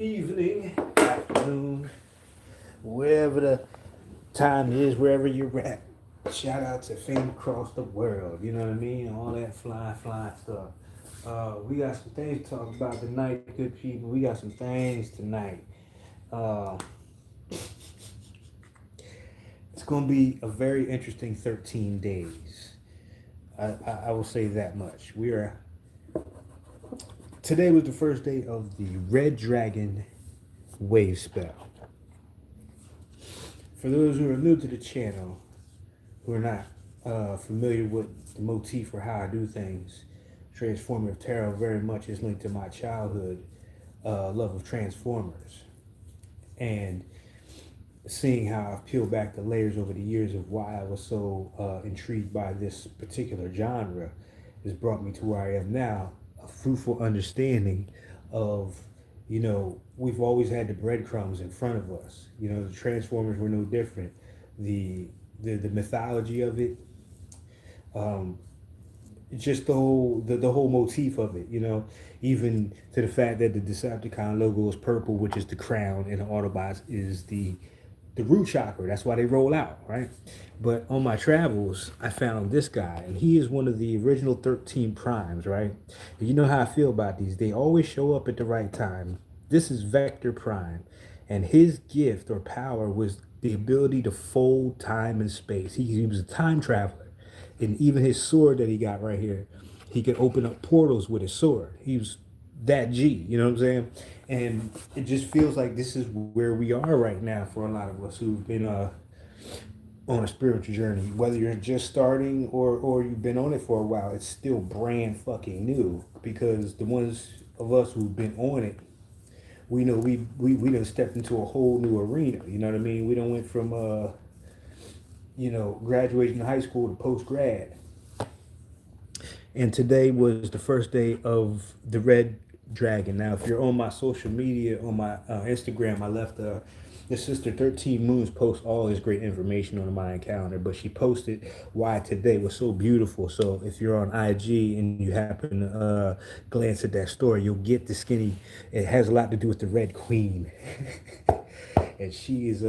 evening, afternoon, wherever the time is, wherever you're at. Shout out to fame across the world. You know what I mean? All that fly stuff. We got some things to talk about tonight, good people. We got some things tonight. Uh, it's going to be a very interesting 13 days. I will say that much. Today was the first day of the Red Dragon wave spell. For those who are new to the channel, who are not familiar with the motif or how I do things, Transformative Tarot very much is linked to my childhood love of Transformers. And seeing how I've peeled back the layers over the years of why I was so intrigued by this particular genre has brought me to where I am now, a fruitful understanding of, we've always had the breadcrumbs in front of us. The Transformers were no different. The mythology of it, just the whole motif of it, even to the fact that the Decepticon logo is purple, which is the crown, and the Autobots is the root chakra. That's why they roll out, right? But on my travels, I found this guy, and he is one of the original 13 primes, right? And you know how I feel about these. They always show up at the right time. This is Vector Prime, and his gift or power was the ability to fold time and space. He was a time traveler, and even his sword that he got right here, he could open up portals with his sword. He was that G, you know what I'm saying? And it just feels like this is where we are right now for a lot of us who've been on a spiritual journey. Whether you're just starting or you've been on it for a while, it's still brand fucking new, because the ones of us who've been on it, we know we done stepped into a whole new arena. You know what I mean? We done went from graduation high school to post grad. And today was the first day of the Red Dragon. Now, if you're on my social media, on my Instagram, I left the sister 13 Moons post all this great information on the Mayan calendar, but she posted why today was so beautiful. So if you're on IG and you happen to glance at that story, you'll get the skinny. It has a lot to do with the Red Queen. And she is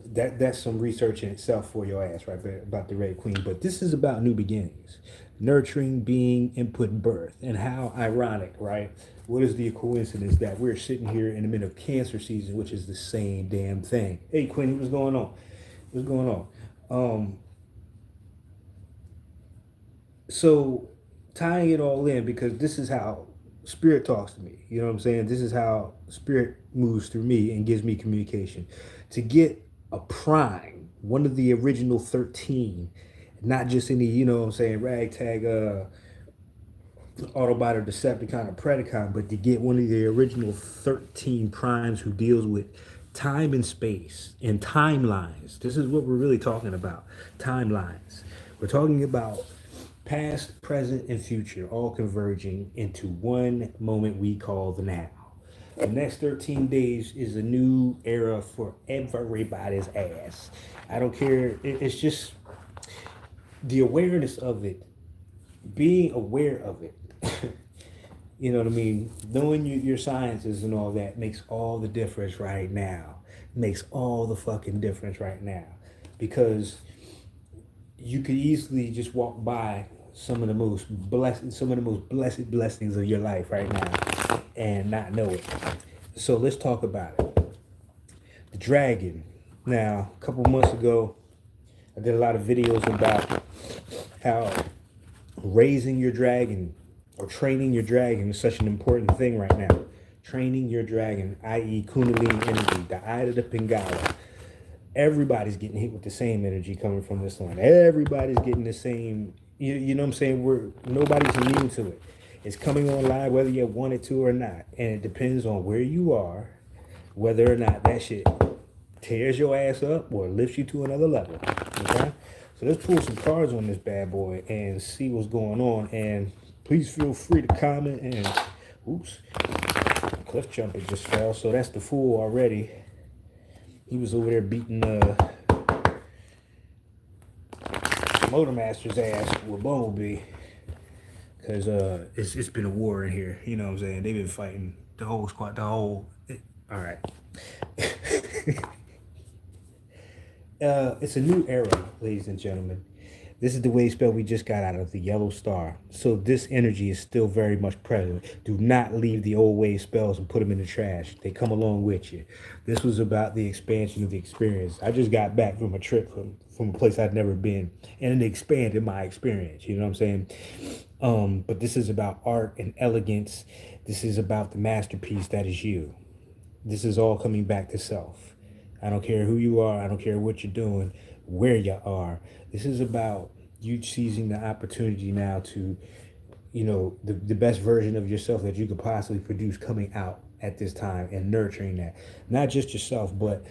that's some research in itself for your ass, right, about the Red Queen. But this is about new beginnings, nurturing, being, input, birth. And how ironic, right? What is the coincidence that we're sitting here in the middle of Cancer season, which is the same damn thing? Hey, Quinn, what's going on? What's going on? So tying it all in, because this is how spirit talks to me. You know what I'm saying? This is how spirit moves through me and gives me communication. To get a prime, one of the original 13, not just any, ragtag Autobot or Decepticon or Predacon, but to get one of the original 13 primes who deals with time and space and timelines. This is what we're really talking about. Timelines. We're talking about past, present, and future all converging into one moment we call the now. The next 13 days is a new era for everybody's ass. I don't care. It's just the awareness of it, being aware of it. You know what I mean? Knowing your sciences and all that makes all the difference right now. Makes all the fucking difference right now. Because you could easily just walk by some of the most blessed blessings of your life right now and not know it. So let's talk about it. The dragon. Now, a couple months ago, I did a lot of videos about how raising your dragon or training your dragon is such an important thing right now. Training your dragon, i.e. Kundalini energy, the eye of the Pingala. Everybody's getting hit with the same energy coming from this line. Everybody's getting the same, you know what I'm saying? Nobody's immune to it. It's coming on live whether you want it to or not. And it depends on where you are, whether or not that shit tears your ass up or lifts you to another level. Okay? So let's pull some cards on this bad boy and see what's going on. And please feel free to comment. And oops, cliff jumper just fell. So that's the Fool already. He was over there beating Motormaster's ass with Bumblebee. Because it's been a war in here. You know what I'm saying? They've been fighting The old squad, the old. All right. It's a new era, ladies and gentlemen. This is the wave spell we just got out of the yellow star. So this energy is still very much present. Do not leave the old wave spells and put them in the trash. They come along with you. This was about the expansion of the experience. I just got back from a trip from a place I'd never been, and it expanded my experience. You know what I'm saying? But this is about art and elegance. This is about the masterpiece that is you. This is all coming back to self. I don't care who you are. I don't care what you're doing, where you are. This is about you seizing the opportunity now to, the best version of yourself that you could possibly produce coming out at this time and nurturing that. Not just yourself, but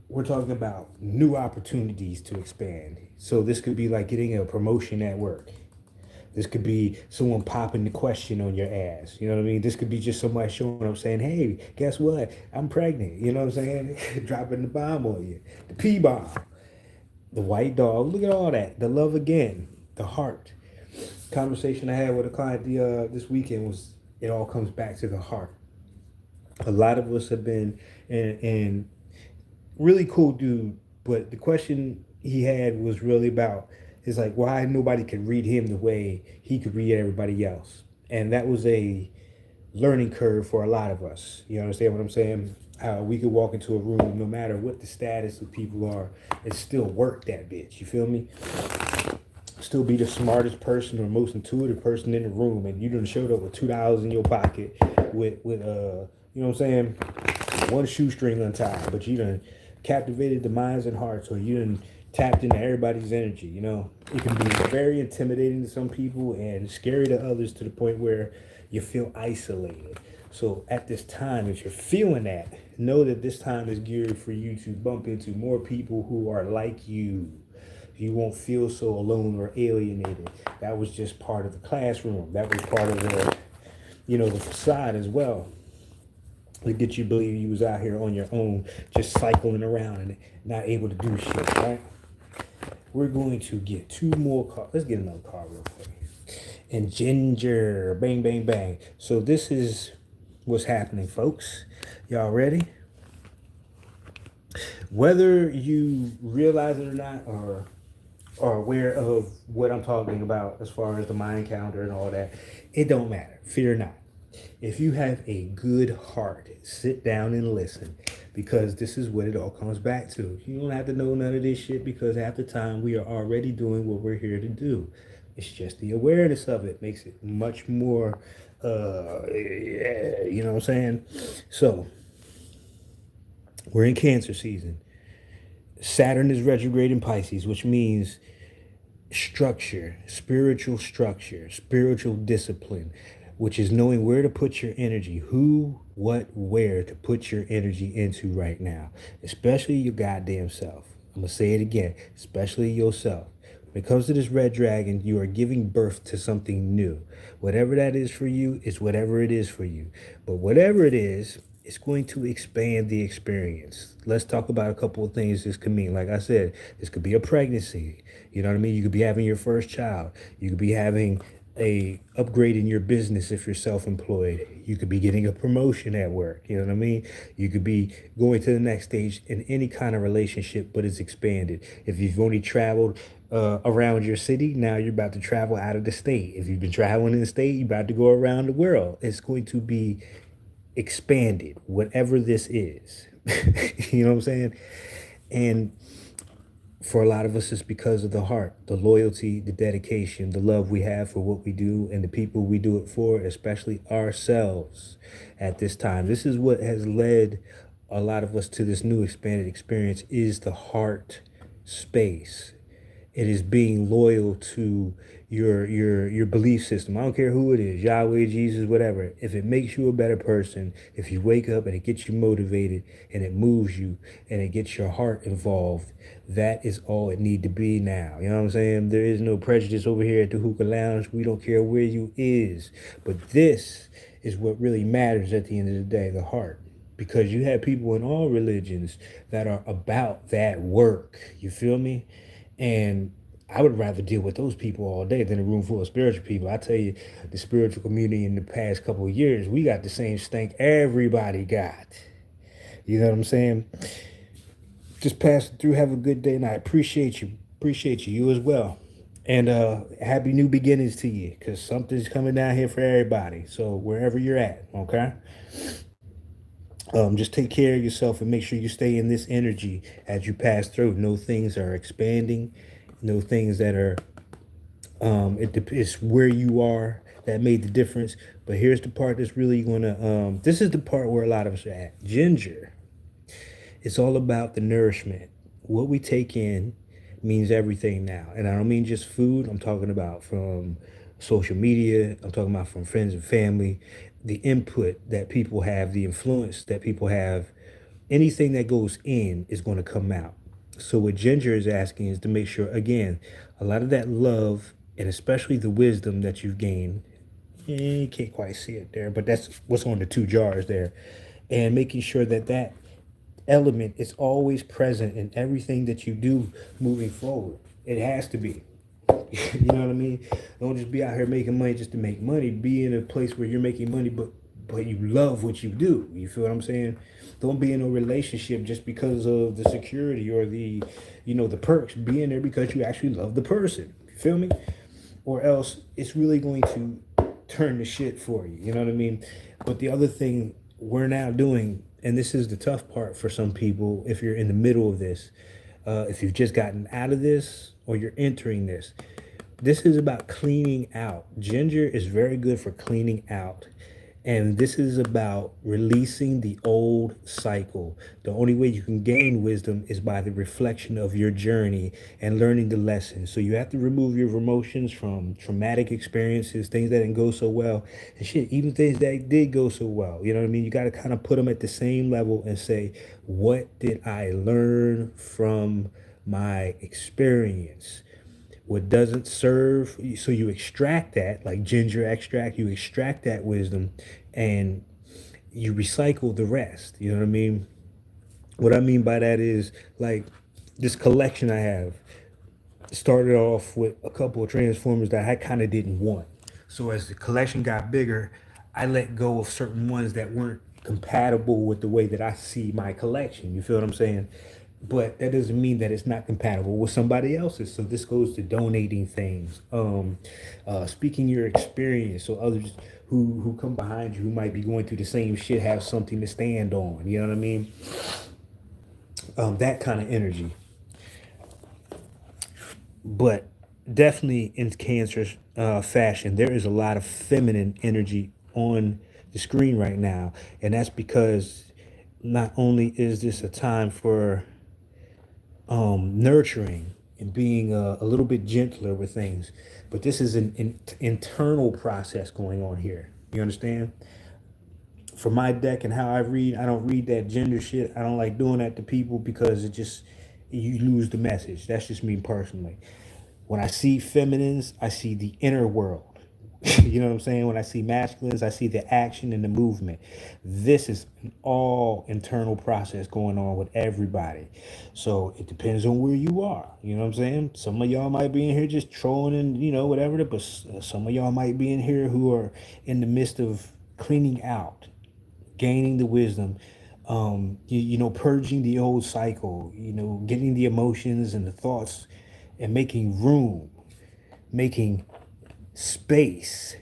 we're talking about new opportunities to expand. So this could be like getting a promotion at work. This could be someone popping the question on your ass. You know what I mean? This could be just somebody showing up saying, hey, guess what? I'm pregnant. You know what I'm saying? Dropping the bomb on you. The P bomb. The white dog. Look at all that. The love again. The heart. Conversation I had with a client this weekend was it all comes back to the heart. A lot of us have been and really cool dude, but the question he had was really about is like why nobody could read him the way he could read everybody else. And that was a learning curve for a lot of us. You understand what I'm saying? How we could walk into a room no matter what the status of people are and still work that bitch. You feel me? Still be the smartest person or most intuitive person in the room, and you done showed up with $2 in your pocket with you know what I'm saying, one shoestring untied, but you done captivated the minds and hearts, or you done tapped into everybody's energy. You know, it can be very intimidating to some people and scary to others to the point where you feel isolated. So at this time, if you're feeling that, know that this time is geared for you to bump into more people who are like you. You won't feel so alone or alienated. That was just part of the classroom. That was part of the facade as well. To get you to believe you was out here on your own, just cycling around and not able to do shit, right? We're going to get two more cards. Let's get another card real quick. And ginger, bang, bang, bang. So this is what's happening, folks. Y'all ready? Whether you realize it or not, or are aware of what I'm talking about as far as the Mayan calendar and all that, it don't matter. Fear not. If you have a good heart, sit down and listen, because this is what it all comes back to. You don't have to know none of this shit, because half the time we are already doing what we're here to do. It's just the awareness of it makes it much more, you know what I'm saying? So, we're in Cancer season. Saturn is retrograde in Pisces, which means structure, spiritual discipline, which is knowing where to put your energy, who, what, where to put your energy into right now, especially your goddamn self. I'm going to say it again, especially yourself. When it comes to this red dragon, you are giving birth to something new. Whatever that is for you is whatever it is for you. But whatever it is, it's going to expand the experience. Let's talk about a couple of things this could mean. Like I said, this could be a pregnancy. You know what I mean? You could be having your first child. You could be having a upgrade in your business if you're self-employed. You could be getting a promotion at work. You know what I mean? You could be going to the next stage in any kind of relationship, but it's expanded. If you've only traveled around your city, now you're about to travel out of the state. If you've been traveling in the state, you're about to go around the world. It's going to be expanded, whatever this is. You know what I'm saying? And for a lot of us, it's because of the heart, the loyalty, the dedication, the love we have for what we do and the people we do it for, especially ourselves at this time. This is what has led a lot of us to this new expanded experience, is the heart space. It is being loyal to your belief system. I don't care who it is, Yahweh, Jesus, whatever. If it makes you a better person, if you wake up and it gets you motivated and it moves you and it gets your heart involved, that is all it need to be now. You know what I'm saying? There is no prejudice over here at the Who-kah Lounge. We don't care where you is. But this is what really matters at the end of the day, the heart. Because you have people in all religions that are about that work. You feel me? And I would rather deal with those people all day than a room full of spiritual people. I tell you, the spiritual community in the past couple of years, we got the same stink everybody got. You know what I'm saying? Just pass it through. Have a good day, and I appreciate you. Appreciate you. You as well. And happy new beginnings to you, because something's coming down here for everybody. So wherever you're at, okay? Just take care of yourself and make sure you stay in this energy as you pass through. No things are expanding. No things that are it's where you are that made the difference. But here's the part that's really gonna this is the part where a lot of us are at. Ginger. It's all about the nourishment. What we take in means everything now. And I don't mean just food. I'm talking about from social media. I'm talking about from friends and family. The input that people have, the influence that people have, anything that goes in is going to come out. So what Ginger is asking is to make sure, again, a lot of that love and especially the wisdom that you've gained, you can't quite see it there, but that's what's on the two jars there. And making sure that that element is always present in everything that you do moving forward. It has to be. You know what I mean? Don't just be out here making money just to make money. Be in a place where you're making money, but you love what you do. You feel what I'm saying? Don't be in a relationship just because of the security or the, the perks. Be in there because you actually love the person. You feel me? Or else it's really going to turn the shit for you. You know what I mean? But the other thing we're now doing, and this is the tough part for some people, if you're in the middle of this, if you've just gotten out of this or you're entering this is about cleaning out. Ginger is very good for cleaning out. And this is about releasing the old cycle. The only way you can gain wisdom is by the reflection of your journey and learning the lessons. So you have to remove your emotions from traumatic experiences, things that didn't go so well, and shit, even things that did go so well. You know what I mean? You got to kind of put them at the same level and say, what did I learn from my experience? What doesn't serve, so you extract that, like ginger extract, you extract that wisdom and you recycle the rest. You know what I mean? What I mean by that is, like, this collection I have started off with a couple of transformers that I kind of didn't want. So as the collection got bigger, I let go of certain ones that weren't compatible with the way that I see my collection. You feel what I'm saying? But that doesn't mean that it's not compatible with somebody else's. So this goes to donating things, speaking your experience, so others who come behind you who might be going through the same shit have something to stand on. You know what I mean? That kind of energy. But definitely in Cancer fashion, there is a lot of feminine energy on the screen right now, and that's because not only is this a time for nurturing and being a little bit gentler with things, but this is an internal process going on here. You understand? For my deck and how I read, I don't read that gender shit. I don't like doing that to people because it just, you lose the message. That's just me personally. When I see feminines, I see the inner world. You know what I'm saying? When I see masculines, I see the action and the movement. This is an all internal process going on with everybody. So it depends on where you are. You know what I'm saying? Some of y'all might be in here just trolling and, whatever, but some of y'all might be in here who are in the midst of cleaning out, gaining the wisdom, purging the old cycle, getting the emotions and the thoughts and making room, making space,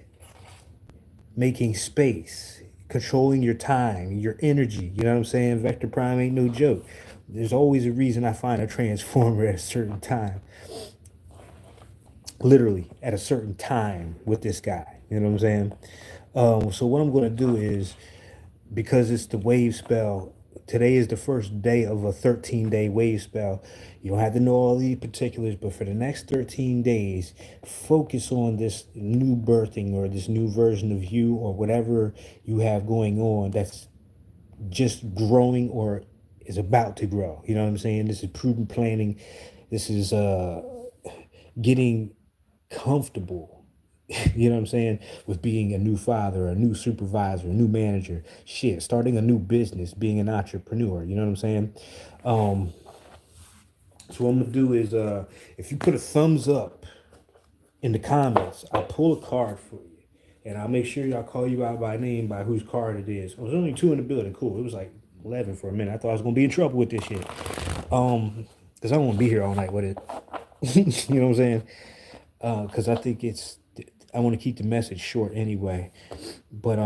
controlling your time, your energy. You know what I'm saying? Vector Prime ain't no joke. There's always a reason I find a transformer at a certain time. Literally at a certain time with this guy. You know what I'm saying? So what I'm going to do is, because it's the wave spell, today is the first day of a 13-day wave spell. You don't have to know all these particulars, but for the next 13 days, focus on this new birthing or this new version of you or whatever you have going on that's just growing or is about to grow. You know what I'm saying? This is prudent planning. This is getting comfortable, you know what I'm saying, with being a new father, a new supervisor, a new manager, shit, starting a new business, being an entrepreneur. You know what I'm saying? So what I'm gonna do is, if you put a thumbs up in the comments, I'll pull a card for you, and I'll make sure y'all call you out by name by whose card it is. There was only 2 in the building. Cool. It was like 11 for a minute. I thought I was gonna be in trouble with this shit. Because I don't want to be here all night with it. You know what I'm saying? Because I think I want to keep the message short anyway. But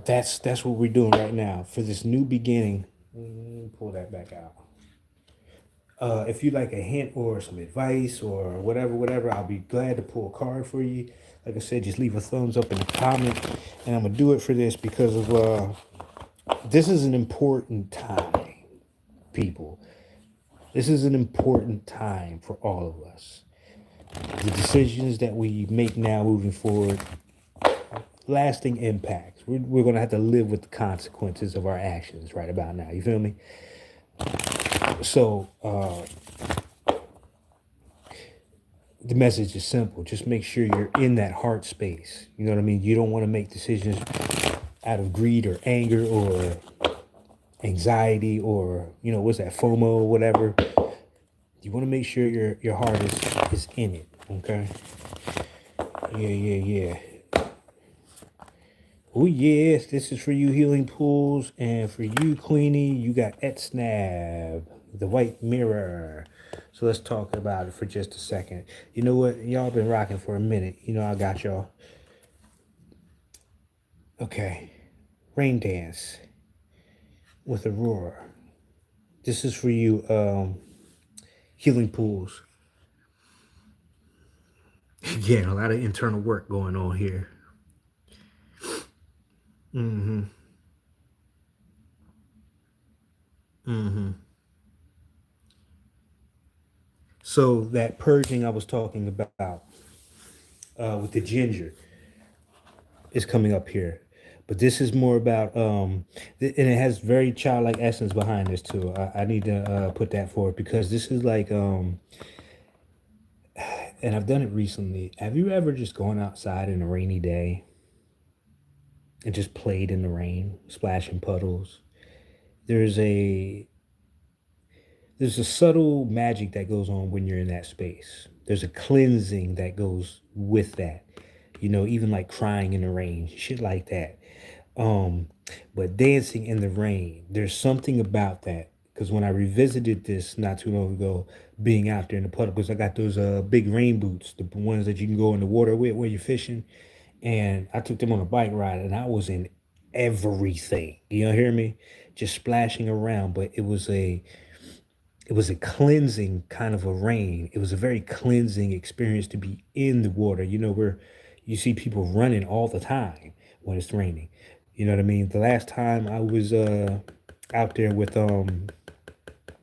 that's what we're doing right now for this new beginning. Pull that back out. If you'd like a hint or some advice or whatever, I'll be glad to pull a card for you. Like I said, just leave a thumbs up in the comment, and I'm gonna do it for this because of this is an important time, people. This is an important time for all of us. The decisions that we make now moving forward, lasting impacts. We're going to have to live with the consequences of our actions right about now. You feel me? So the message is simple. Just make sure you're in that heart space. You know what I mean? You don't want to make decisions out of greed or anger or anxiety or, what's that, FOMO or whatever. You want to make sure your heart is in it, okay? Yeah. Oh, yes, this is for you, Healing Pools. And for you, Queenie, you got Etsnab, the white mirror. So let's talk about it for just a second. You know what? Y'all been rocking for a minute. I got y'all. Okay. Rain Dance with Aurora. This is for you, Healing Pools. Again, a lot of internal work going on here. So that purging I was talking about with the ginger is coming up here. But this is more about, and it has very childlike essence behind this too. I need to put that forward because this is like, and I've done it recently. Have you ever just gone outside in a rainy day and just played in the rain, splashing puddles? There's a subtle magic that goes on when you're in that space. There's a cleansing that goes with that. Even like crying in the rain, shit like that. But dancing in the rain, there's something about that. Because when I revisited this not too long ago, being out there in the puddle, because I got those big rain boots, the ones that you can go in the water with where you're fishing, and I took them on a bike ride, and I was in everything. You hear me? Just splashing around, but it was a cleansing kind of a rain. It was a very cleansing experience to be in the water. Where you see people running all the time when it's raining. You know what I mean? The last time I was out there with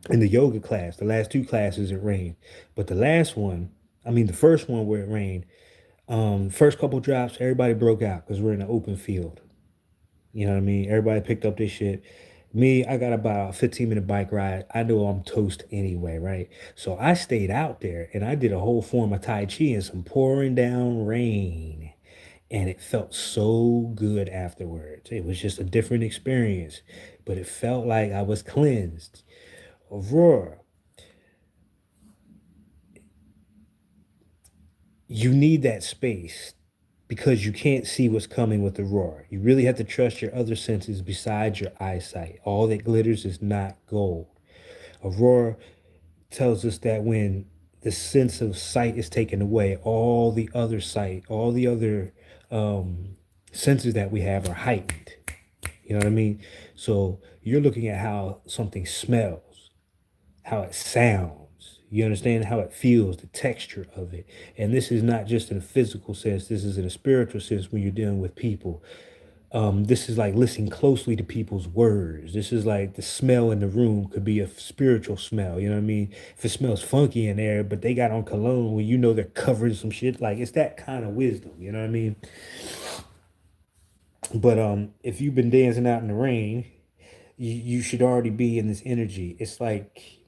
in the yoga class, the last 2 classes it rained. But the last one, the first one where it rained, first couple drops, everybody broke out because we're in an open field. You know what I mean? Everybody picked up this shit. Me, I got about a 15-minute bike ride. I know I'm toast anyway, right? So I stayed out there and I did a whole form of Tai Chi in some pouring down rain. And it felt so good afterwards. It was just a different experience, but it felt like I was cleansed. Aurora, you need that space because you can't see what's coming with Aurora. You really have to trust your other senses besides your eyesight. All that glitters is not gold. Aurora tells us that when the sense of sight is taken away, all the other sight, all the other senses that we have are heightened. You know what I mean? So you're looking at how something smells, how it sounds. You understand how it feels, the texture of it. And this is not just in a physical sense, this is in a spiritual sense when you're dealing with people. This is like listening closely to people's words. This is like the smell in the room could be a spiritual smell. You know what I mean? If it smells funky in there, but they got on cologne when they're covering some shit, like it's that kind of wisdom. You know what I mean? But if you've been dancing out in the rain, you should already be in this energy. It's like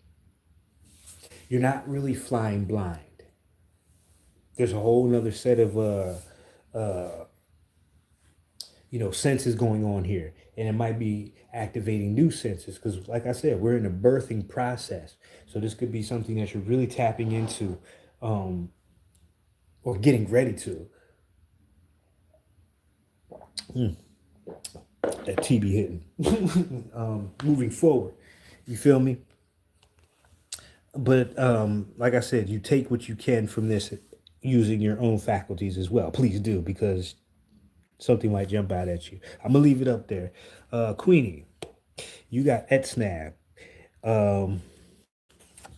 you're not really flying blind. There's a whole nother set of senses going on here, and it might be activating new senses because, like I said, we're in a birthing process. So this could be something that you're really tapping into, um, or getting ready to. That TB hitting. Moving forward, you feel me? But like I said, you take what you can from this using your own faculties as well. Please do, because something might jump out at you. I'm gonna leave it up there. Queenie, you got Etsnab. Um,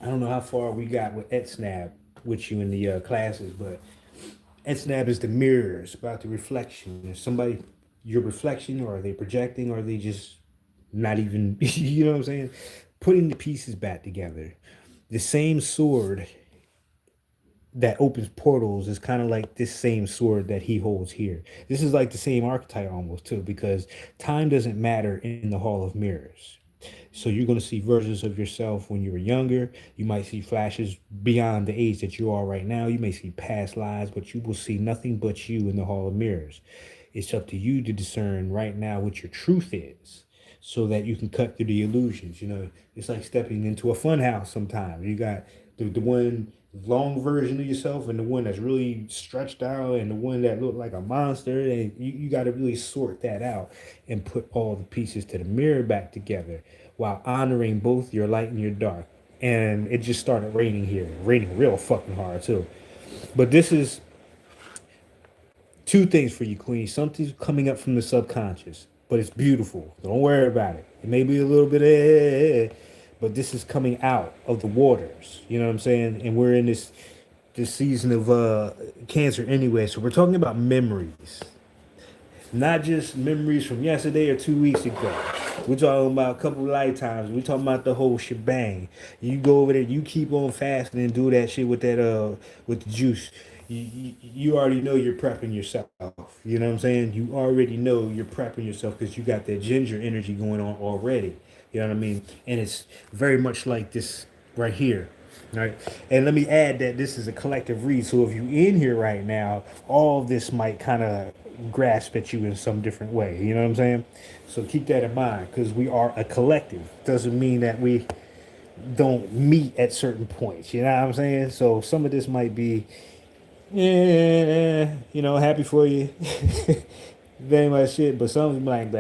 I don't know how far we got with Etsnab with you in the classes, but Etsnab is the mirrors about the reflection. Is somebody your reflection, or are they projecting, or are they just not even, you know what I'm saying? Putting the pieces back together. The same sword that opens portals is kind of like this same sword that he holds here. This is like the same archetype almost too, because time doesn't matter in the Hall of Mirrors. So you're going to see versions of yourself when you were younger. You might see flashes beyond the age that you are right now. You may see past lives, but you will see nothing but you in the Hall of Mirrors. It's up to you to discern right now what your truth is so that you can cut through the illusions. It's like stepping into a fun house sometimes. You got the one long version of yourself and the one that's really stretched out and the one that looked like a monster. And you got to really sort that out and put all the pieces to the mirror back together while honoring both your light and your dark. And it just started raining here, raining real fucking hard too. But this is two things for you, Queen. Something's coming up from the subconscious, but it's beautiful. Don't worry about it. It may be a little bit, but this is coming out of the waters. You know what I'm saying? And we're in this season of Cancer anyway. So we're talking about memories, not just memories from yesterday or 2 weeks ago. We're talking about a couple of lifetimes. We're talking about the whole shebang. You go over there, you keep on fasting and do that shit with that with the juice. You already know you're prepping yourself. You know what I'm saying? You already know you're prepping yourself because you got that ginger energy going on already. You know what I mean? And it's very much like this right here. Right. And let me add that this is a collective read. So if you in here right now, all of this might kind of grasp at you in some different way. You know what I'm saying? So keep that in mind because we are a collective. Doesn't mean that we don't meet at certain points. You know what I'm saying? So some of this might be, yeah, happy for you. Very much shit. But some like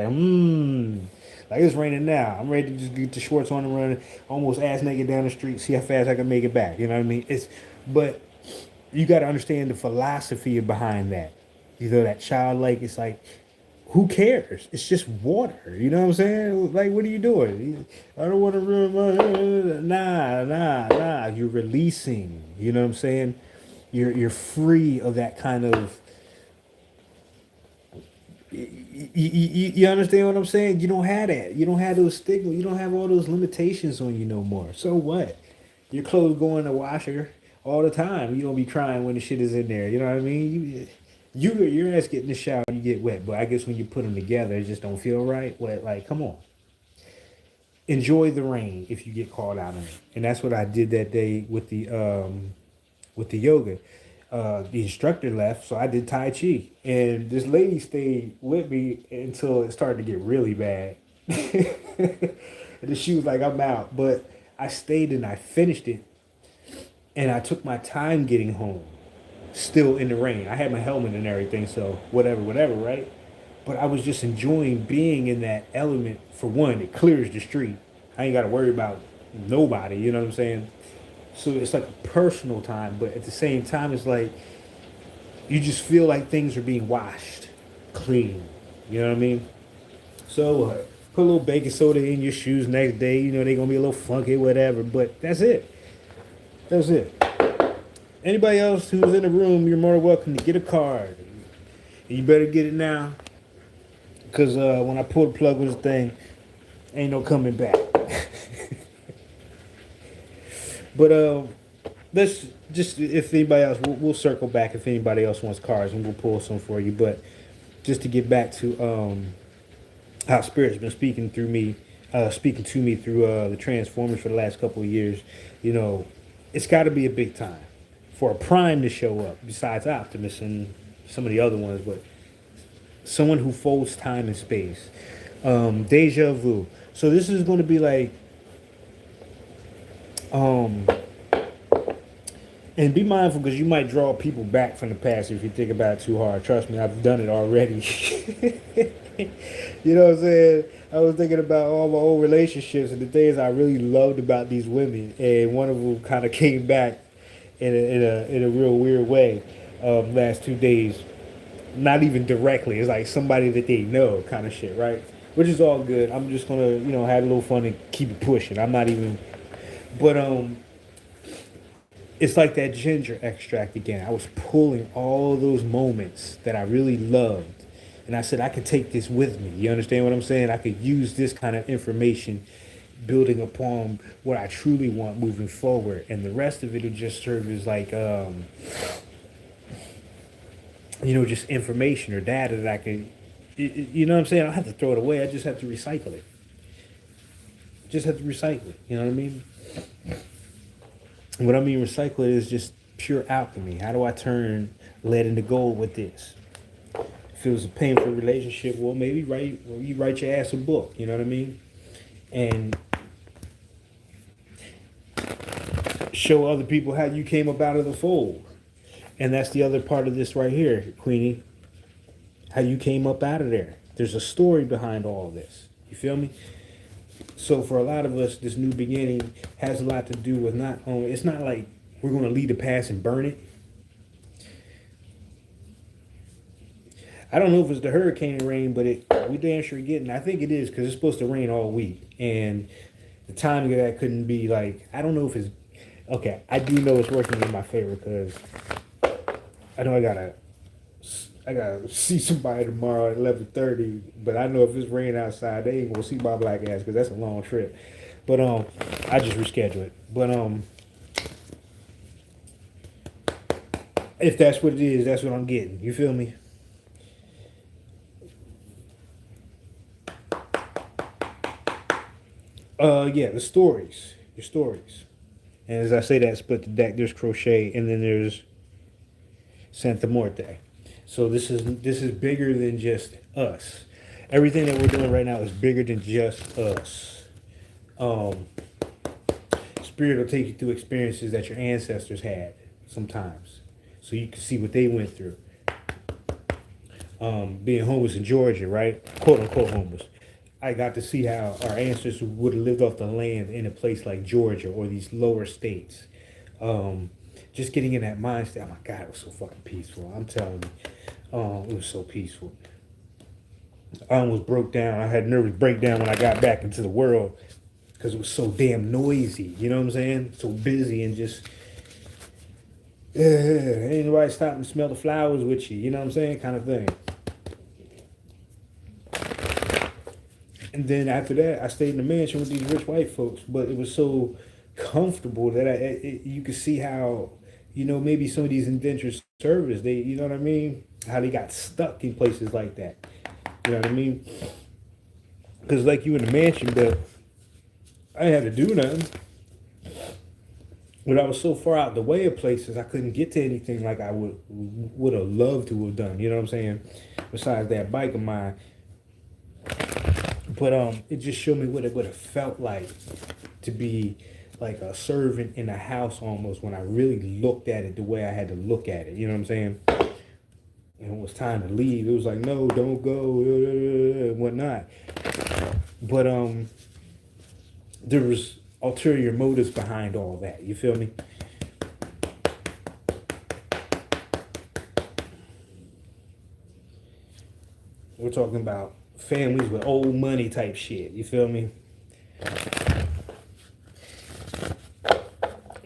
it's raining now. I'm ready to just get the shorts on and run almost ass naked down the street, see how fast I can make it back. You know what I mean? But you got to understand the philosophy behind that. That childlike, it's like, who cares? It's just water. You know what I'm saying? Like, what are you doing? I don't want to ruin my, nah. You're releasing. You know what I'm saying? You're free of that kind of, you understand what I'm saying? You don't have that. You don't have those stigmas. You don't have all those limitations on you no more. So what? Your clothes go in the washer all the time. You don't be crying when the shit is in there. You know what I mean? Your ass get in the shower, you get wet. But I guess when you put them together, it just don't feel right. What? Like, come on. Enjoy the rain if you get called out in it. And that's what I did that day with the yoga. The instructor left, so I did Tai Chi. And this lady stayed with me until it started to get really bad. And then she was like, I'm out. But I stayed and I finished it. And I took my time getting home, still in the rain. I had my helmet and everything, so whatever, right? But I was just enjoying being in that element. For one, it clears the street. I ain't got to worry about nobody, you know what I'm saying? So it's like a personal time, but at the same time, it's like you just feel like things are being washed clean. You know what I mean? So put a little baking soda in your shoes next day. They're going to be a little funky, whatever, but that's it. That's it. Anybody else who's in the room, you're more welcome to get a card. And you better get it now. Because when I pull the plug with this thing, ain't no coming back. But let's just, if anybody else, we'll circle back if anybody else wants cards and we'll pull some for you. But just to get back to how Spirit's been speaking to me through the Transformers for the last couple of years, it's got to be a big time for a prime to show up, besides Optimus and some of the other ones. But someone who folds time and space. Deja vu. So this is going to be like, um, and be mindful because you might draw people back from the past if you think about it too hard. Trust me, I've done it already. You know what I'm saying? I was thinking about all my old relationships and the things I really loved about these women, and one of them kind of came back in a real weird way. Last 2 days, not even directly. It's like somebody that they know, kind of shit, right? Which is all good. I'm just gonna, have a little fun and keep it pushing. I'm not even, but it's like that ginger extract again. I was pulling all those moments that I really loved. And I said, I could take this with me. You understand what I'm saying? I could use this kind of information building upon what I truly want moving forward. And the rest of it will just serve as like, just information or data that I can, you know what I'm saying? I don't have to throw it away. I just have to recycle it. Just have to recycle it. You know what I mean? What I mean recycle it is just pure alchemy. How do I turn lead into gold with this? If it was a painful relationship, well, maybe you write your ass a book. You know what I mean? And show other people how you came up out of the fold. And that's the other part of this right here, Queenie. How you came up out of there. There's a story behind all of this. You feel me? So for a lot of us, this new beginning has a lot to do with not only, it's not like we're going to leave the past and burn it. I don't know if it's the hurricane rain, but we damn sure getting, I think it is because it's supposed to rain all week. And the timing of that couldn't be like, I don't know if it's, okay, I do know it's working in my favor because I know I gotta see somebody tomorrow at 11:30. But I know if it's raining outside, they ain't gonna see my black ass because that's a long trip. But I just reschedule it. But if that's what it is, that's what I'm getting. You feel me? Yeah, the stories, your stories. And as I say that, split the deck. There's crochet, and then there's Santa Muerte. So this is bigger than just us. Everything that we're doing right now is bigger than just us. Spirit will take you through experiences that your ancestors had sometimes, so you can see what they went through. Being homeless in Georgia, right? Quote unquote homeless. I got to see how our ancestors would have lived off the land in a place like Georgia or these lower states. Just getting in that mindset. Oh my God, it was so fucking peaceful. I'm telling you, it was so peaceful. I almost broke down. I had a nervous breakdown when I got back into the world because it was so damn noisy. You know what I'm saying? So busy and just, ain't nobody stopping to smell the flowers with you. You know what I'm saying? Kind of thing. And then after that, I stayed in the mansion with these rich white folks, but it was so comfortable that you could see how, maybe some of these indentured servers, they, you know what I mean? How they got stuck in places like that. You know what I mean? Because like you in the mansion, but I didn't have to do nothing. But I was so far out the way of places, I couldn't get to anything like I would have loved to have done. You know what I'm saying? Besides that bike of mine. But it just showed me what it would have felt like to be like a servant in a house almost when I really looked at it the way I had to look at it. You know what I'm saying? And it was time to leave. It was like, no, don't go, and whatnot. But there was ulterior motives behind all that. You feel me? We're talking about families with old money type shit. You feel me?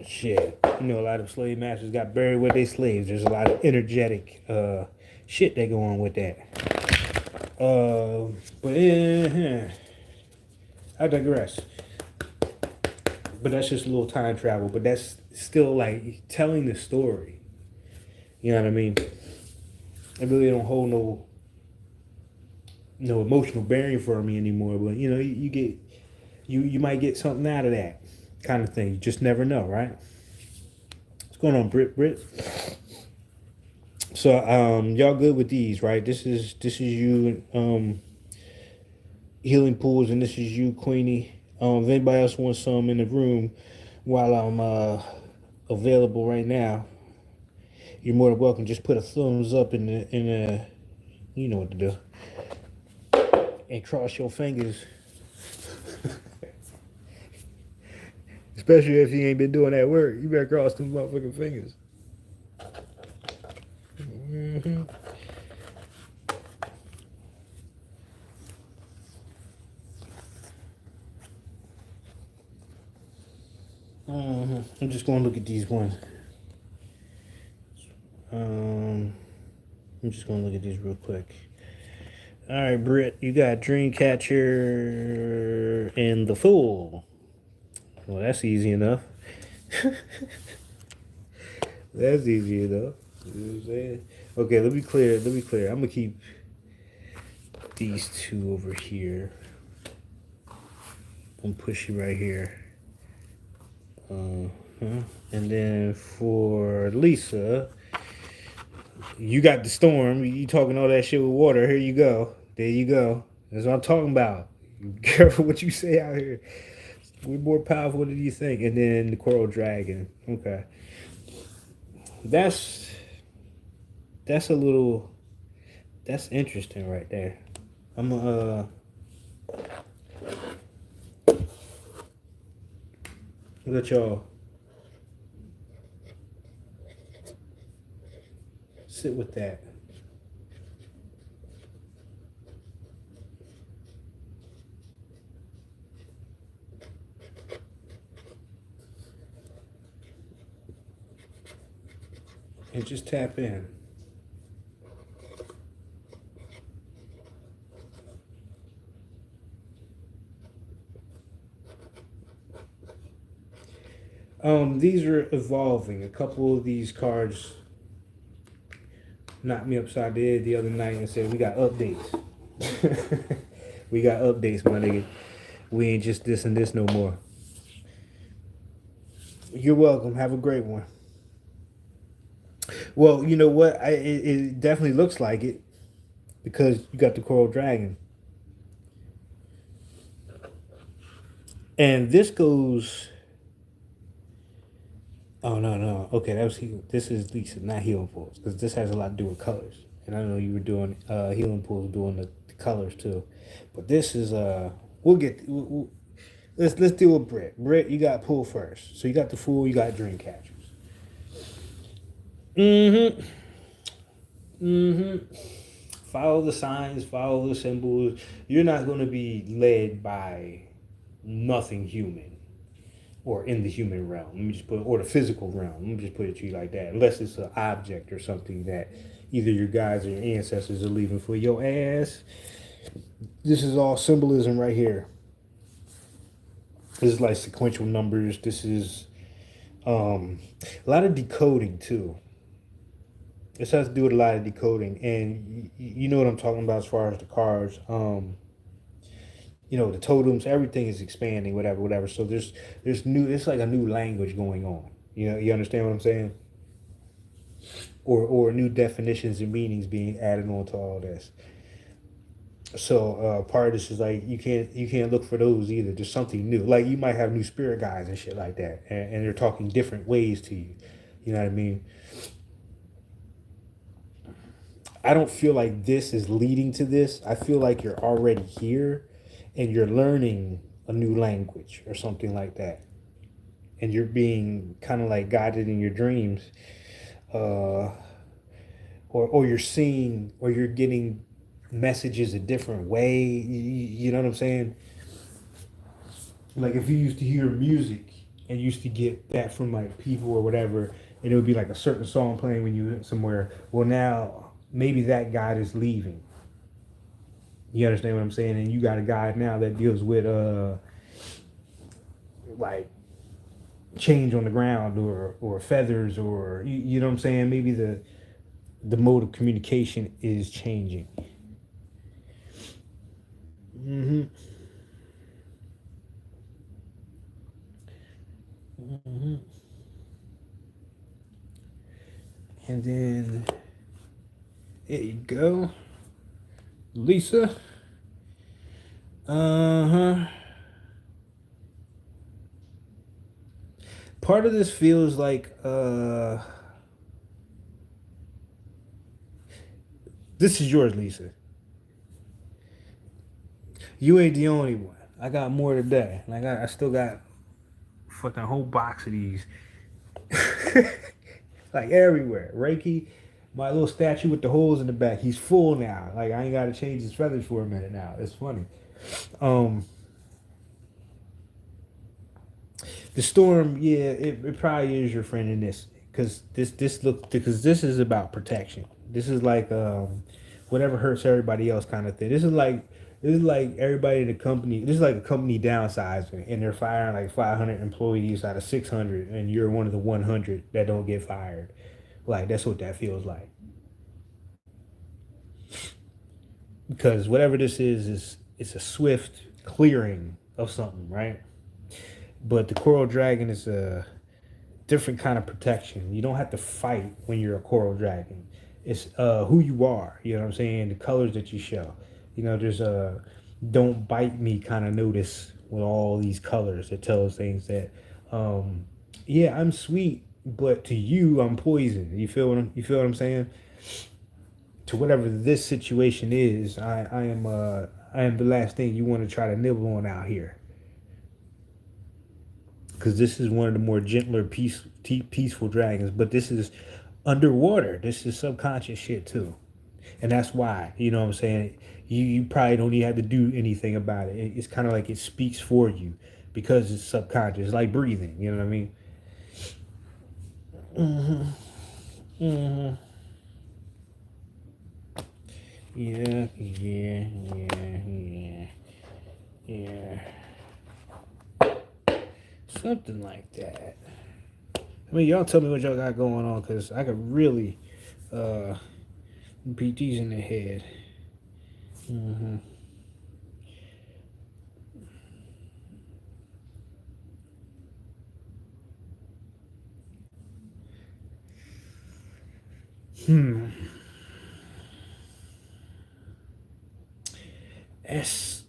Shit. A lot of slave masters got buried with their slaves. There's a lot of energetic shit that go on with that. But I digress. But that's just a little time travel. But that's still like telling the story. You know what I mean? I really don't hold no emotional bearing for me anymore. But you get you might get something out of that kind of thing. You just never know, right? What's going on, Brit? So y'all good with these, right? This is you healing pools, and this is you, Queenie. If anybody else wants some in the room while I'm available right now, you're more than welcome. Just put a thumbs up in the you know what to do, and cross your fingers. Especially if you ain't been doing that work, you better cross them motherfucking fingers. Mm-hmm. I'm just gonna look at these ones. Um, I'm just gonna look at these real quick. All right, Britt, you got Dreamcatcher and the Fool. Well, that's easy enough. That's easy enough. You know what I'm saying? Okay, let me clear. Let me clear. I'm gonna keep these two over here. I'm push you right here. And then for Lisa, you got the storm. You talking all that shit with water. Here you go. There you go. That's what I'm talking about. Be careful what you say out here. We're more powerful than you think. And then the coral dragon. Okay. That's that's a little that's interesting right there. I'm let y'all sit with that. And just tap in. These are evolving. A couple of these cards knocked me upside the head the other night and said, "We got updates. We got updates, my nigga. We ain't just this and this no more." You're welcome. Have a great one. Well, you know what? It definitely looks like it because you got the coral dragon, and this goes. Oh no no. Okay, that was heal. This is Lisa, not healing pools, because this has a lot to do with colors. And I know you were doing healing pools, doing the colors too, but this is we'll get let's deal with Britt. Britt, you got pool first, so you got the fool, you got dream catchers. Mm-hmm. Mm-hmm. Follow the signs, follow the symbols. You're not going to be led by nothing human or in the human realm. Let me just put, or the physical realm. Let me just put it to you like that. Unless it's an object or something that either your guides or your ancestors are leaving for your ass. This is all symbolism right here. This is like sequential numbers. This is a lot of decoding too. This has to do with a lot of decoding, and you know what I'm talking about as far as the cards. The totems, everything is expanding, whatever, whatever. So there's new. It's like a new language going on. You understand what I'm saying? Or new definitions and meanings being added onto all this. So part of this is like you can't look for those either. There's something new. Like you might have new spirit guides and shit like that, and they're talking different ways to you. You know what I mean? I don't feel like this is leading to this. I feel like you're already here and you're learning a new language or something like that. And you're being kind of like guided in your dreams. Uh, or you're seeing or you're getting messages a different way. You know what I'm saying? Like if you used to hear music and used to get that from like people or whatever, and it would be like a certain song playing when you went somewhere. Well, now maybe that guide is leaving. You understand what I'm saying? And you got a guide now that deals with like change on the ground or feathers or you know what I'm saying? Maybe the mode of communication is changing. Mm-hmm. Mm-hmm. And then There you go. Lisa. Uh-huh. Part of this feels like this is yours, Lisa. You ain't the only one. I got more today. I still got fucking whole box of these. Like everywhere. Reiki, my little statue with the holes in the back, he's full now. Like I ain't gotta change his feathers for a minute now. It's funny. Um the storm, yeah, it probably is your friend in this. Because this is about protection. This is like whatever hurts everybody else kind of thing. This is like everybody in the company. This is like a company downsizing, and they're firing like 500 employees out of 600, and you're one of the 100 that don't get fired. Like that's what that feels like. Because whatever this is it's a swift clearing of something, right? But the coral dragon is a different kind of protection. You don't have to fight when you're a coral dragon. It's who you are. You know what I'm saying? The colors that you show. There's a don't bite me kind of notice with all these colors that tells things that, yeah, I'm sweet, but to you, I'm poison. You feel what I'm saying? To whatever this situation is, I am the last thing you want to try to nibble on out here. Because this is one of the more gentler, peaceful dragons. But this is underwater. This is subconscious shit too, and that's why what I'm saying. You probably don't even have to do anything about it. It's kind of like it speaks for you because it's subconscious. It's like breathing. You know what I mean? Yeah, yeah, yeah, yeah, yeah. Something like that. I mean, y'all tell me what y'all got going on, cause I could really uh beat these in the head. Hmm. Hmm. It's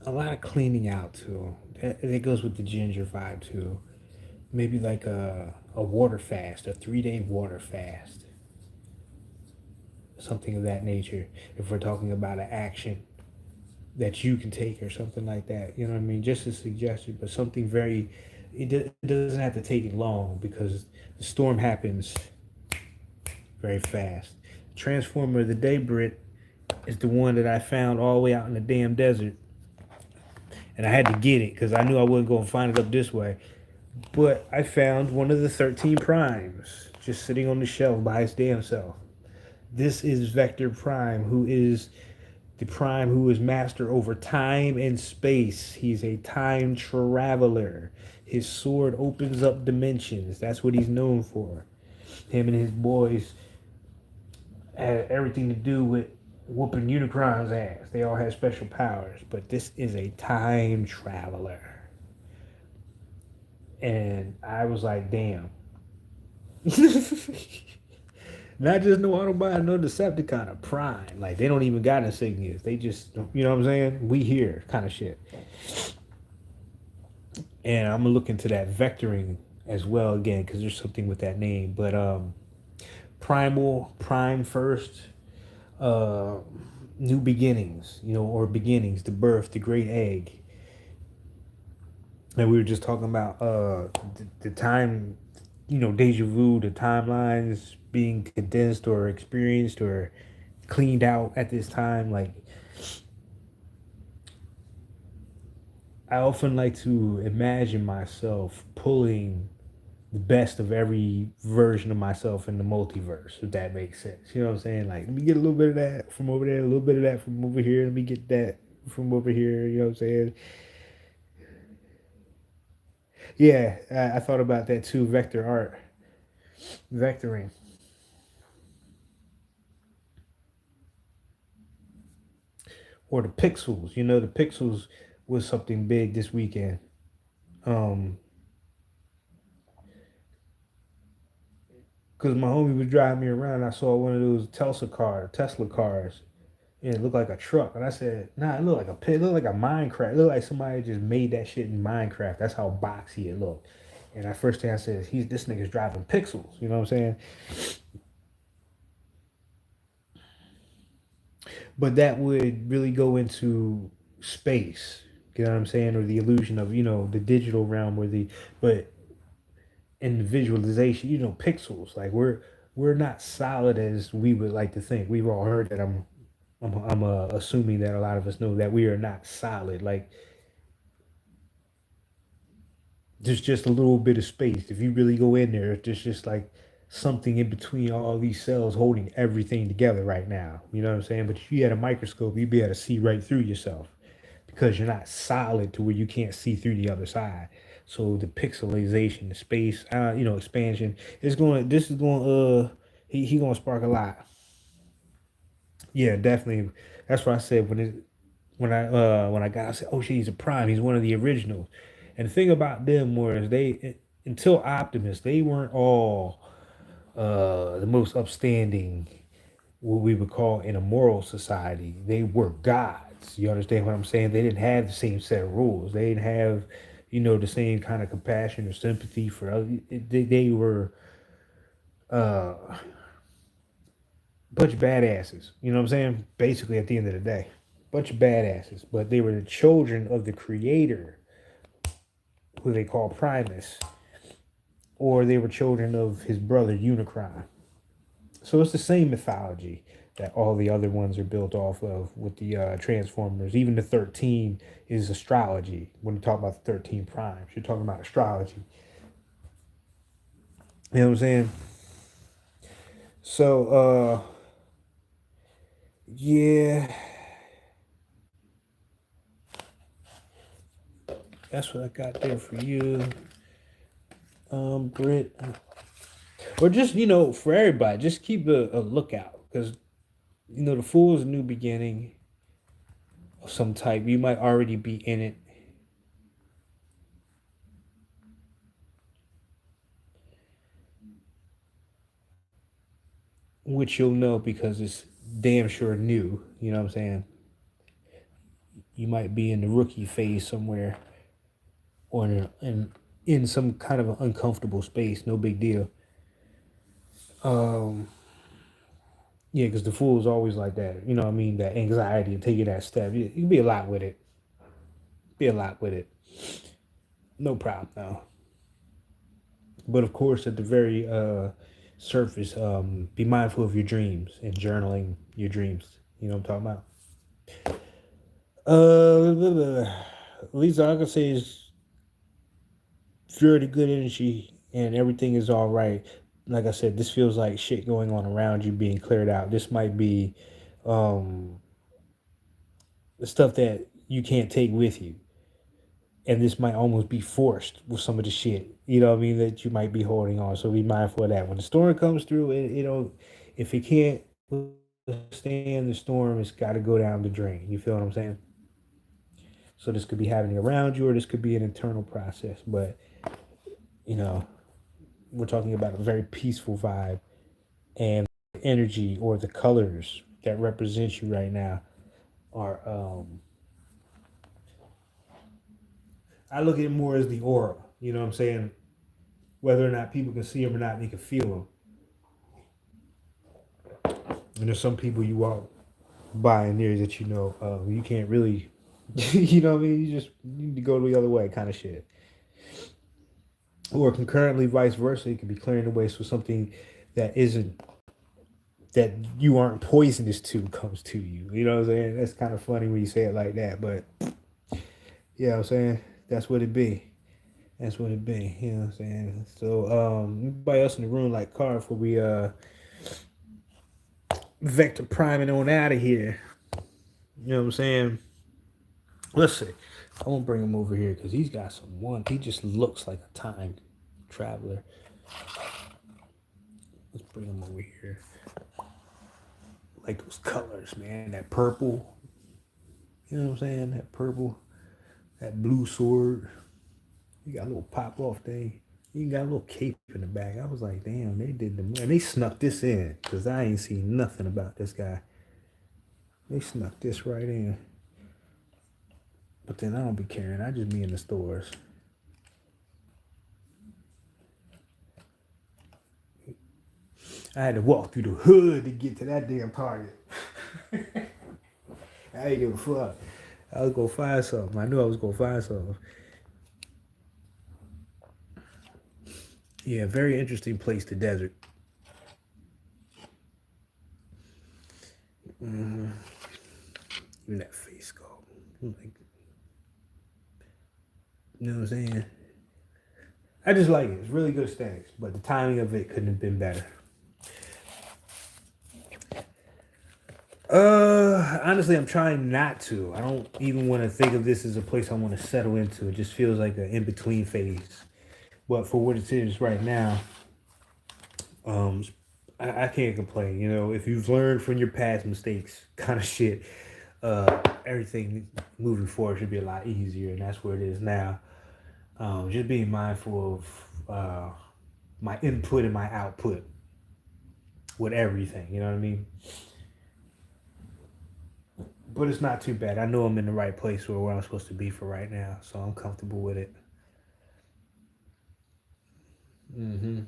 a lot of cleaning out too. That goes with the ginger vibe too. Maybe like a water fast, a 3 day water fast, something of that nature. If we're talking about an action that you can take or something like that, you know what I mean? Just a suggestion, but something very. It doesn't have to take it long because the storm happens very fast. Transformer of the day, Brit, is the one that I found all the way out in the damn desert, and I had to get it because I knew I wasn't going to find it up this way. But I found one of the 13 primes just sitting on the shelf by its damn self. This is Vector Prime, who is the prime who is master over time and space. He's a time traveler. His sword opens up dimensions. That's what he's known for. Him and his boys had everything to do with whooping Unicron's ass. They all had special powers, but this is a time traveler. And I was like, damn. Not just no Autobot, no Decepticon, a Prime. Like, they don't even got insignias. They just, you know what I'm saying? We here kind of shit. And I'm going to look into that vectoring as well again, because there's something with that name. But Primal, Prime first, uh, new beginnings, or beginnings, the birth, the great egg. And we were just talking about the time, deja vu, the timelines being condensed or experienced or cleaned out at this time. Like, I often like to imagine myself pulling the best of every version of myself in the multiverse, if that makes sense. You know what I'm saying? Like, let me get a little bit of that from over there, a little bit of that from over here. Let me get that from over here. You know what I'm saying? Yeah, I thought about that too. Vector art, vectoring, or the pixels. The pixels was something big this weekend. Um, Because my homie was driving me around. I saw one of those Tesla cars, and it looked like a truck. And I said, nah, it looked like a pit. It looked like a Minecraft. It looked like somebody just made that shit in Minecraft. That's how boxy it looked. And the first thing I said is, this nigga's driving pixels. You know what I'm saying? But that would really go into space. You know what I'm saying? Or the illusion of, the digital realm, but in the visualization, pixels. Like we're not solid as we would like to think. We've all heard that. I'm assuming that a lot of us know that we are not solid. Like there's just a little bit of space. If you really go in there, there's just like something in between all these cells holding everything together right now. You know what I'm saying? But if you had a microscope, you'd be able to see right through yourself because you're not solid to where you can't see through the other side. So the pixelization, the space, expansion is going. This is going. He gonna spark a lot. Yeah, definitely. That's what I said when I got. I said, oh shit, he's a prime. He's one of the originals. And the thing about them was until Optimus, they weren't all the most upstanding, what we would call in a moral society. They were gods. You understand what I'm saying? They didn't have the same set of rules. They didn't have, the same kind of compassion or sympathy for others. They were a bunch of badasses. You know what I'm saying? Basically, at the end of the day, bunch of badasses. But they were the children of the creator, who they call Primus, or they were children of his brother Unicron. So it's the same mythology that all the other ones are built off of with the Transformers. Even the 13 is astrology. When you talk about the 13 primes, you're talking about astrology. You know what I'm saying? So, yeah, that's what I got there for you, Britt. Or just, for everybody, just keep a lookout because, the Fool is a new beginning of some type. You might already be in it. Which you'll know because it's damn sure new. You know what I'm saying? You might be in the rookie phase somewhere or in some kind of an uncomfortable space. No big deal. Um, yeah, because the Fool is always like that. You know what I mean? That anxiety of taking that step. You can be a lot with it. Be a lot with it. No problem, though. But of course, at the very surface, be mindful of your dreams and journaling your dreams. You know what I'm talking about? At least all I can say is purity, good energy, and everything is all right. Like I said, this feels like shit going on around you being cleared out. This might be um, the stuff that you can't take with you. And this might almost be forced with some of the shit, that you might be holding on. So be mindful of that. When the storm comes through, if it can't withstand the storm, it's got to go down the drain. You feel what I'm saying? So this could be happening around you, or this could be an internal process. But you know, we're talking about a very peaceful vibe, and energy or the colors that represent you right now are. I look at it more as the aura. You know what I'm saying? Whether or not people can see them or not, they can feel them. And there's some people you walk by in there that you can't really, you know what I mean? You need to go the other way, kind of shit. Or concurrently, vice versa, it can be clearing the way so something that isn't that you aren't poisonous to comes to you. You know what I'm saying? That's kind of funny when you say it like that, but yeah, I'm saying that's what it be. That's what it be. You know what I'm saying? So, anybody else in the room like Carl before we vector priming on out of here? You know what I'm saying? Let's see. I won't bring him over here because he's got some one. He just looks like a time traveler. Let's bring him over here. Like those colors, man. That purple. You know what I'm saying? That purple. That blue sword. You got a little pop off thing. He got a little cape in the back. I was like, damn, they did the and they snuck this in because I ain't seen nothing about this guy. They snuck this right in. But then I don't be caring. I just be in the stores. I had to walk through the hood to get to that damn Target. I ain't give a fuck. I was gonna find something. I knew I was gonna find something. Yeah, very interesting place, the desert. Mm-hmm. Even that face sculpt. Like, you know what I'm saying? I just like it. It's really good aesthetics, but the timing of it couldn't have been better. Honestly, I'm trying not to. I don't even want to think of this as a place I want to settle into. It just feels like an in-between phase. But for what it is right now, um, I can't complain. You know, if you've learned from your past mistakes, kind of shit, everything moving forward should be a lot easier, and that's where it is now. Just being mindful of my input and my output with everything. You know what I mean? But it's not too bad. I know I'm in the right place where I'm supposed to be for right now, so I'm comfortable with it. Hmm.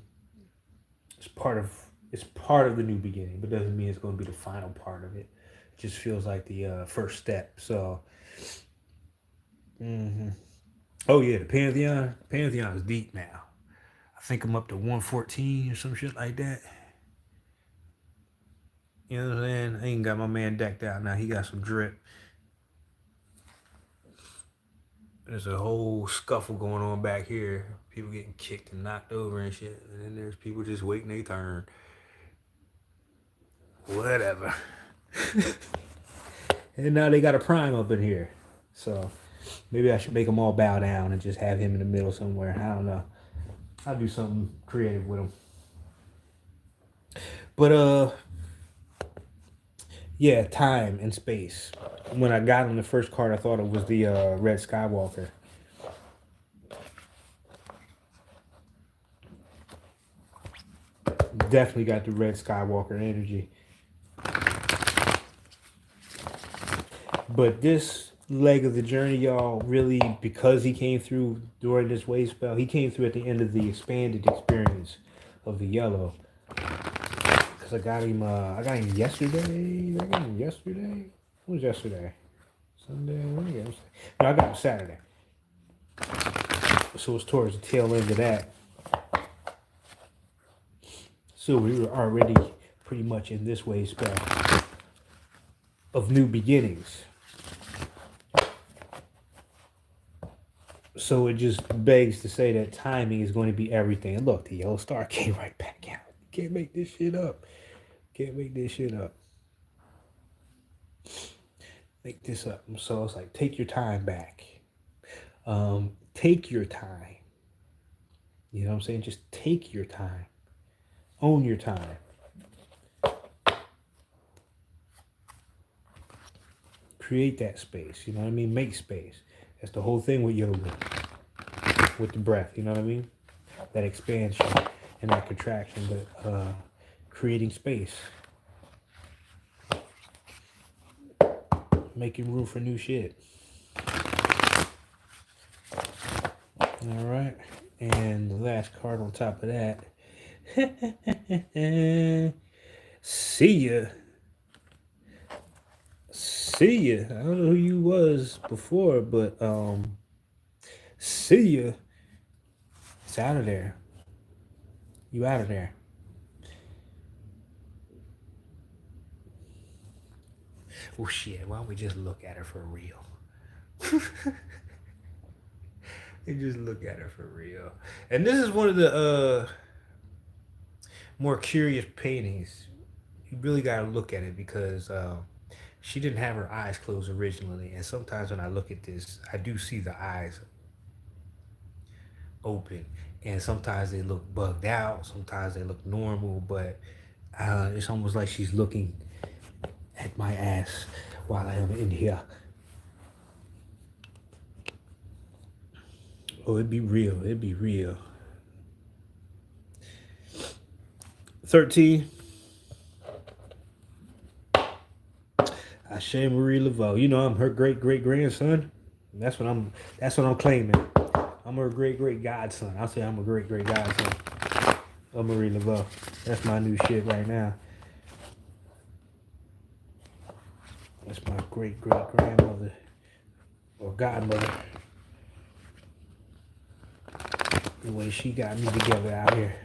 It's part of it's part of the new beginning, but doesn't mean it's going to be the final part of it. It just feels like the first step. So, hmm, oh yeah, the Pantheon is deep now. I think I'm up to 114 or some shit like that. You know what I'm saying? I ain't got my man decked out now. He got some drip. There's a whole scuffle going on back here. People getting kicked and knocked over and shit. And then there's people just waiting their turn. Whatever. And now they got a prime up in here. So maybe I should make them all bow down and just have him in the middle somewhere. I don't know. I'll do something creative with him. But yeah, time and space. When I got him the first card, I thought it was the Red Skywalker. Definitely got the Red Skywalker energy. But this leg of the journey, y'all, really, because he came through during this wave spell, he came through at the end of the expanded experience of the yellow. Because I got him yesterday. I got him yesterday. What was yesterday? Sunday? When did I get him? No, I got him Saturday. So it's towards the tail end of that. So we were already pretty much in this wave spell of new beginnings. So it just begs to say that timing is going to be everything. And look, the yellow star came right back out. You can't make this shit up. Can't make this shit up. Make this up. So it's like, take your time back. Take your time. You know what I'm saying? Just take your time. Own your time. Create that space. You know what I mean? Make space. That's the whole thing with yoga. With the breath. You know what I mean? That expansion and that contraction. But creating space. Making room for new shit. All right. And the last card on top of that. See ya. See ya. I don't know who you was before, but see ya. It's out of there. You out of there. Well, shit. Why don't we just look at her for real? And just look at her for real. And this is one of the more curious paintings. You really gotta look at it because she didn't have her eyes closed originally, and sometimes when I look at this, I do see the eyes open, and sometimes they look bugged out, sometimes they look normal, but it's almost like she's looking at my ass while I am in here. Oh, it'd be real. It'd be real. 13. Ashe Marie Laveau. You know I'm her great great grandson. That's what I'm claiming. I'm her great great godson. I'll say I'm a great great godson of Marie Laveau. That's my new shit right now. That's my great great grandmother or godmother. The way she got me together out here.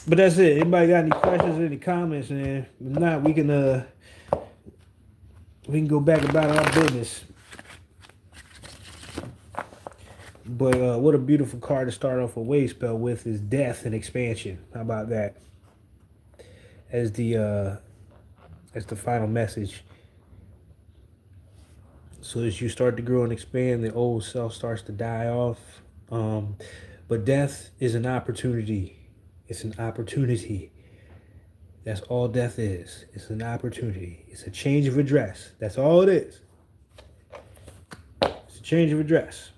But that's it. Anybody got any questions or any comments, man? If not, we can go back about our business. But what a beautiful card to start off a wave spell with is death and expansion. How about that? As the final message. So as you start to grow and expand, the old self starts to die off. But death is an opportunity. It's an opportunity. That's all death is. It's an opportunity. It's a change of address. That's all it is. It's a change of address.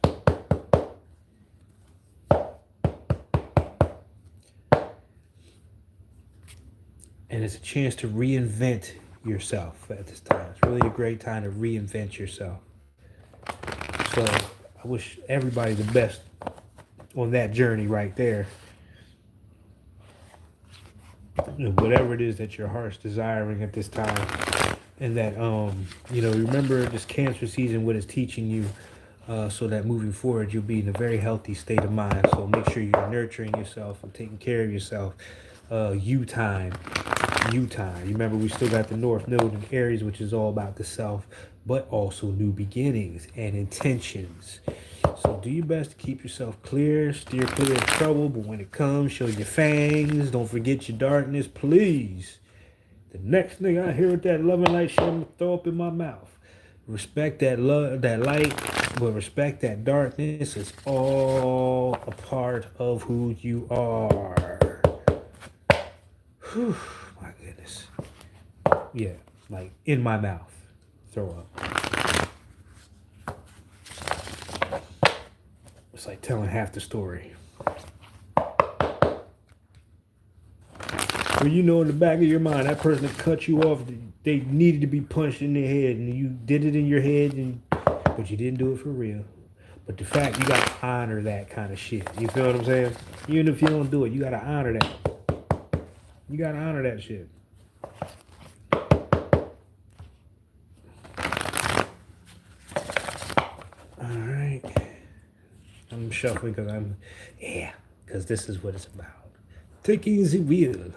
And it's a chance to reinvent yourself at this time. It's really a great time to reinvent yourself. So I wish everybody the best on that journey right there. You know, whatever it is that your heart's desiring at this time. And that, remember this Cancer season, what it's teaching you, so that moving forward, you'll be in a very healthy state of mind. So make sure you're nurturing yourself and taking care of yourself. You time. You remember, we still got the North Node in Aries, which is all about the self, but also new beginnings and intentions. So do your best to keep yourself clear, steer clear of trouble, but when it comes, show your fangs. Don't forget your darkness, please. The next thing I hear with that love and light, I'm gonna throw up in my mouth. Respect that love, that light, but respect that darkness. It's all a part of who you are. Whew, my goodness. Yeah, like in my mouth. Throw up. It's like telling half the story. When you know in the back of your mind, that person that cut you off, they needed to be punched in their head, and you did it in your head, but you didn't do it for real. But the fact, you got to honor that kind of shit. You feel what I'm saying? Even if you don't do it, you got to honor that. You got to honor that shit. All right. I'm shuffling because this is what it's about. Taking the wheel.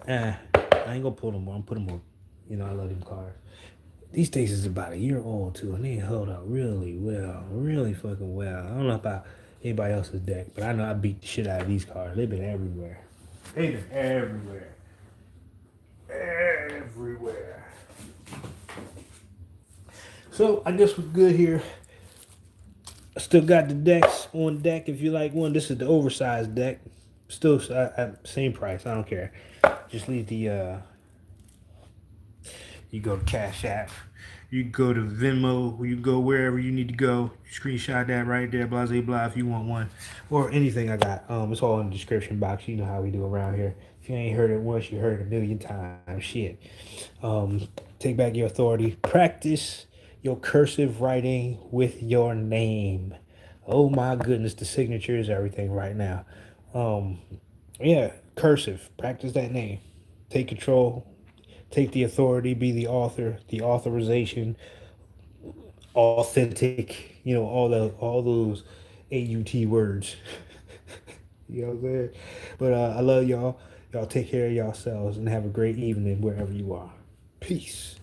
I ain't gonna pull them more. I'm putting them more. I love them cards. These days is about a year old too, and they held up really well, really fucking well. I don't know about anybody else's deck, but I know I beat the shit out of these cards. They've been everywhere. They've been everywhere. Everywhere. So I guess we're good here. I still got the decks on deck if you like one. This is the oversized deck. Still same price. I don't care. Just leave the you go to cashapp, you go to Venmo, you go wherever you need to go. Screenshot that right there, blah blah blah, if you want one, or anything I got. It's all in the description box. You know how we do around here. If you ain't heard it once, you heard it a million times. Shit. Take back your authority. Practice your cursive writing with your name. Oh my goodness, the signature is everything right now. Cursive. Practice that name. Take control. Take the authority. Be the author. The authorization. Authentic. All those AUT words. You know what I'm saying? But I love y'all. Y'all take care of yourselves and have a great evening wherever you are. Peace.